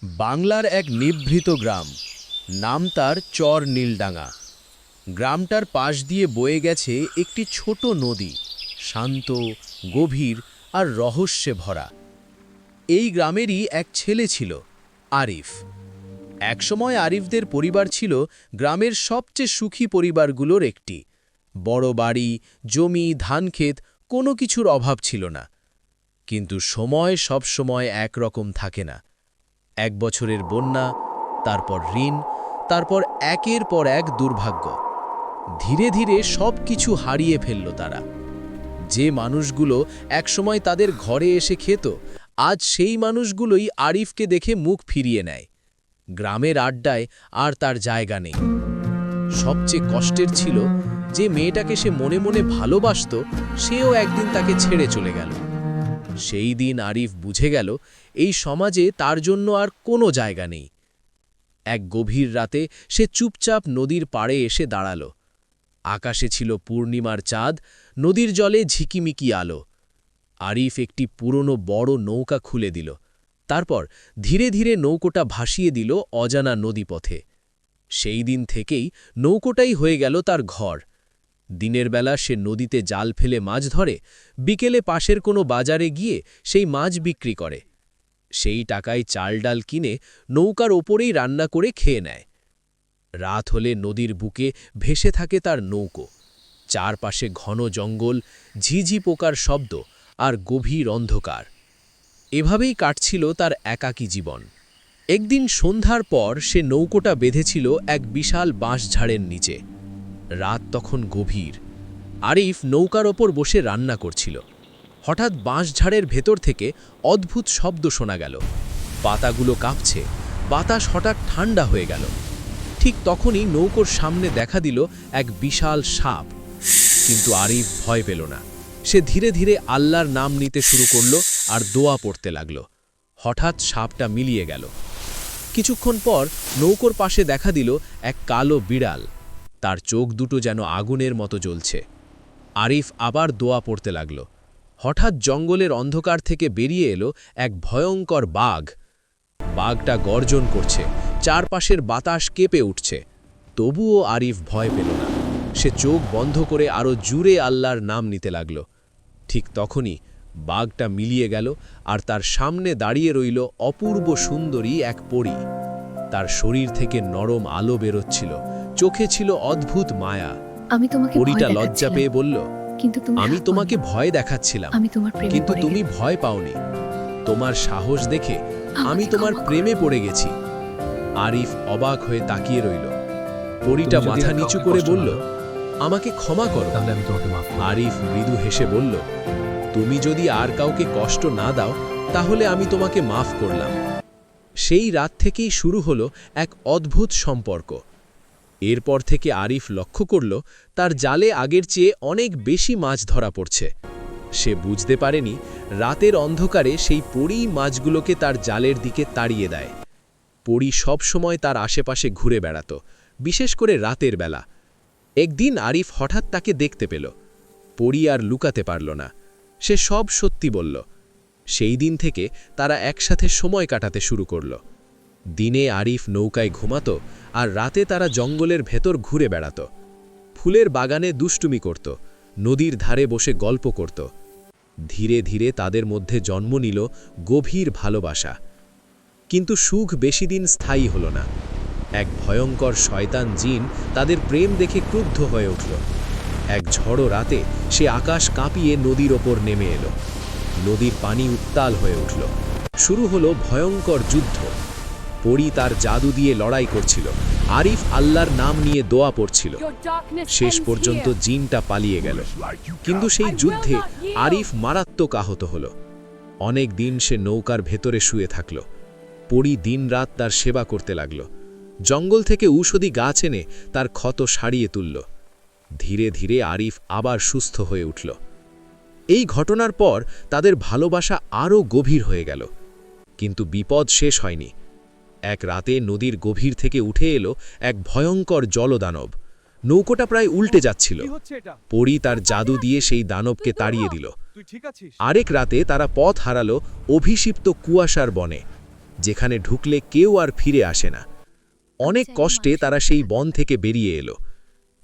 বাংলার এক নিভৃত গ্রাম, নাম তার চর নীলডাঙ্গা। গ্রামটার পাশ দিয়ে বয়ে গেছে একটি ছোট নদী, শান্ত, গভীর আর রহস্যে ভরা। এই গ্রামেরই এক ছেলে ছিল, আরিফ। একসময় আরিফদের পরিবার ছিল গ্রামের সবচেয়ে সুখী পরিবারগুলোর একটি। বড় বাড়ি, জমি, ধানক্ষেত, কোনো কিছুর অভাব ছিল না। কিন্তু সময় সব সময় একরকম থাকে না। এক বছরের বন্যা, তারপর ঋণ, তারপর একের পর এক দুর্ভাগ্য। ধীরে ধীরে সব কিছু হারিয়ে ফেলল তারা। যে মানুষগুলো একসময় তাদের ঘরে এসে খেত, আজ সেই মানুষগুলোই আরিফকে দেখে মুখ ফিরিয়ে নেয়। গ্রামের আড্ডায় আর তার জায়গা নেই। সবচেয়ে কষ্টের ছিল, যে মেয়েটাকে সে মনে মনে ভালোবাসত, সেও একদিন তাকে ছেড়ে চলে গেল। সেই দিন আরিফ বুঝে গেল, এই সমাজে তার জন্য আর কোনো জায়গা নেই। এক গভীর রাতে সে চুপচাপ নদীর পাড়ে এসে দাঁড়াল। আকাশে ছিল পূর্ণিমার চাঁদ, নদীর জলে ঝিকিমিকি আলো। আরিফ একটি পুরনো বড় নৌকা খুলে দিল, তারপর ধীরে ধীরে নৌকোটা ভাসিয়ে দিল অজানা নদীপথে। সেই দিন থেকেই নৌকোটাই হয়ে গেল তার ঘর। দিনের বেলা সে নদীতে জাল ফেলে মাছ ধরে, বিকেলে পাশের কোনো বাজারে গিয়ে সেই মাছ বিক্রি করে। সেই টাকায় চাল ডাল কিনে নৌকার ওপরেই রান্না করে খেয়ে নেয়। রাত হলে নদীর বুকে ভেসে থাকে তার নৌকো। চারপাশে ঘন জঙ্গল, ঝিঝি পোকার শব্দ আর গভীর অন্ধকার। এভাবেই কাটছিল তার একাকী জীবন। একদিন সন্ধ্যার পর সে নৌকোটা বেঁধেছিল এক বিশাল বাঁশঝাড়ের নিচে। রাত তখন গভীর। আরিফ নৌকার ওপর বসে রান্না করছিল। হঠাৎ বাঁশঝাড়ের ভেতর থেকে অদ্ভুত শব্দ শোনা গেল। পাতাগুলো কাঁপছে, বাতাস হঠাৎ ঠান্ডা হয়ে গেল। ঠিক তখনই নৌকোর সামনে দেখা দিল এক বিশাল সাপ। কিন্তু আরিফ ভয় পেল না। সে ধীরে ধীরে আল্লাহর নাম নিতে শুরু করল আর দোয়া পড়তে লাগল। হঠাৎ সাপটা মিলিয়ে গেল। কিছুক্ষণ পর নৌকোর পাশে দেখা দিল এক কালো বিড়াল। তার চোখ দুটো যেন আগুনের মতো জ্বলছে। আরিফ আবার দোয়া পড়তে লাগল। হঠাৎ জঙ্গলের অন্ধকার থেকে বেরিয়ে এলো এক ভয়ঙ্কর বাঘ। বাঘটা গর্জন করছে, চারপাশের বাতাস কেঁপে উঠছে। তবুও আরিফ ভয় পেল না। সে চোখ বন্ধ করে আরও জুড়ে আল্লাহর নাম নিতে লাগল। ঠিক তখনই বাঘটা মিলিয়ে গেল, আর তার সামনে দাঁড়িয়ে রইল অপূর্ব সুন্দরী এক পরী। তার শরীর থেকে নরম আলো বেরোচ্ছিল, চোখে ছিল অদ্ভুত মায়া। পরীটা লজ্জা পেয়ে বলল, আমি তোমাকে ভয় দেখাচ্ছিলাম, কিন্তু তুমি ভয় পাওনি। তোমার সাহস দেখে আমি তোমার প্রেমে পড়ে গেছি। আরিফ অবাক হয়ে তাকিয়ে রইল। পরীটা মাথা নিচু করে বলল, আমাকে ক্ষমা করো। আরিফ মৃদু হেসে বলল, তুমি যদি আর কাউকে কষ্ট না দাও, তাহলে আমি তোমাকে মাফ করলাম। সেই রাত থেকেই শুরু হলো এক অদ্ভুত সম্পর্ক। এরপর থেকে আরিফ লক্ষ্য করল, তার জালে আগের চেয়ে অনেক বেশি মাছ ধরা পড়ছে। সে বুঝতে পারেনি, রাতের অন্ধকারে সেই পরী মাছগুলোকে তার জালের দিকে তাড়িয়ে দেয়। পরী সব সময় তার আশেপাশে ঘুরে বেড়াত, বিশেষ করে রাতের বেলা। একদিন আরিফ হঠাৎ তাকে দেখতে পেল। পরী আর লুকাতে পারল না, সে সব সত্যি বলল। সেই দিন থেকে তারা একসাথে সময় কাটাতে শুরু করল। দিনে আরিফ নৌকায় ঘুমাত, আর রাতে তারা জঙ্গলের ভেতর ঘুরে বেড়াত। ফুলের বাগানে দুষ্টুমি করত, নদীর ধারে বসে গল্প করত। ধীরে ধীরে তাদের মধ্যে জন্ম নিল গভীর ভালোবাসা। কিন্তু সুখ বেশি দিন স্থায়ী হল না। এক ভয়ঙ্কর শয়তান জিন তাদের প্রেম দেখে ক্রুদ্ধ হয়ে উঠল। এক ঝড়ো রাতে সে আকাশ কাঁপিয়ে নদীর ওপর নেমে এলো। নদীর পানি উত্তাল হয়ে উঠল। শুরু হলো ভয়ঙ্কর যুদ্ধ। পরী তার জাদু দিয়ে লড়াই করছিল, আরিফ আল্লাহর নাম নিয়ে দোয়া পড়ছিল। শেষ পর্যন্ত জিনটা পালিয়ে গেল। কিন্তু সেই যুদ্ধে আরিফ মারাত্মক আহত হল। অনেক দিন সে নৌকার ভেতরে শুয়ে থাকল। পরী দিনরাত তার সেবা করতে লাগল। জঙ্গল থেকে ঔষধি গাছ এনে তার ক্ষত সারিয়ে তুলল। ধীরে ধীরে আরিফ আবার সুস্থ হয়ে উঠল। এই ঘটনার পর তাদের ভালোবাসা আরও গভীর হয়ে গেল। কিন্তু বিপদ শেষ হয়নি। এক রাতে নদীর গভীর থেকে উঠে এলো এক ভয়ঙ্কর জলদানব। নৌকোটা প্রায় উল্টে যাচ্ছিল। পরী তার জাদু দিয়ে সেই দানবকে তাড়িয়ে দিল। আরেক রাতে তারা পথ হারালো অভিশিপ্ত কুয়াশার বনে। যেখানে ঢুকলে কেউ আর ফিরে আসে না। অনেক কষ্টে তারা সেই বন থেকে বেরিয়ে এলো,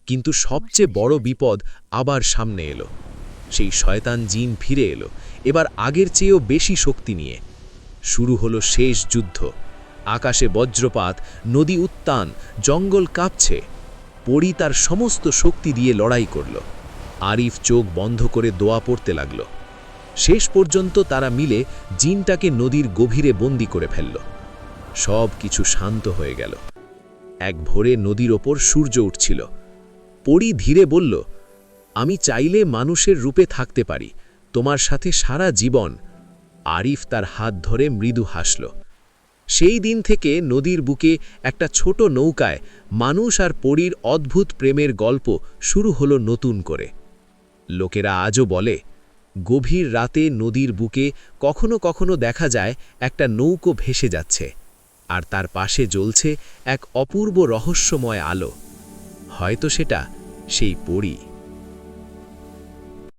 কিন্তু সবচেয়ে বড় বিপদ আবার সামনে এলো। সেই শয়তান জিন ফিরে এলো, এবার আগের চেয়েও বেশি শক্তি নিয়ে। শুরু হলো শেষ যুদ্ধ। আকাশে বজ্রপাত, নদী উত্তান, জঙ্গল কাঁপছে। পরী তার সমস্ত শক্তি দিয়ে লড়াই করল। আরিফ চোখ বন্ধ করে দোয়া পড়তে লাগল। শেষ পর্যন্ত তারা মিলে জিনটাকে নদীর গভীরে বন্দী করে ফেলল। সব কিছু শান্ত হয়ে গেল। এক ভোরে নদীর ওপর সূর্য উঠছিল। পরী ধীরে বলল, আমি চাইলে মানুষের রূপে থাকতে পারি, তোমার সাথে সারা জীবন। আরিফ তার হাত ধরে মৃদু হাসল। সেই দিন থেকে নদীর বুকে একটা ছোট নৌকায় মানুষ আর পরীর অদ্ভুত প্রেমের গল্প শুরু হলো নতুন করে। লোকেরা আজও বলে, গভীর রাতে নদীর বুকে কখনো কখনো দেখা যায় একটা নৌকো ভেসে যাচ্ছে, আর তার পাশে জ্বলছে এক অপূর্ব রহস্যময় আলো। হয়তো সেটা সেই পরী।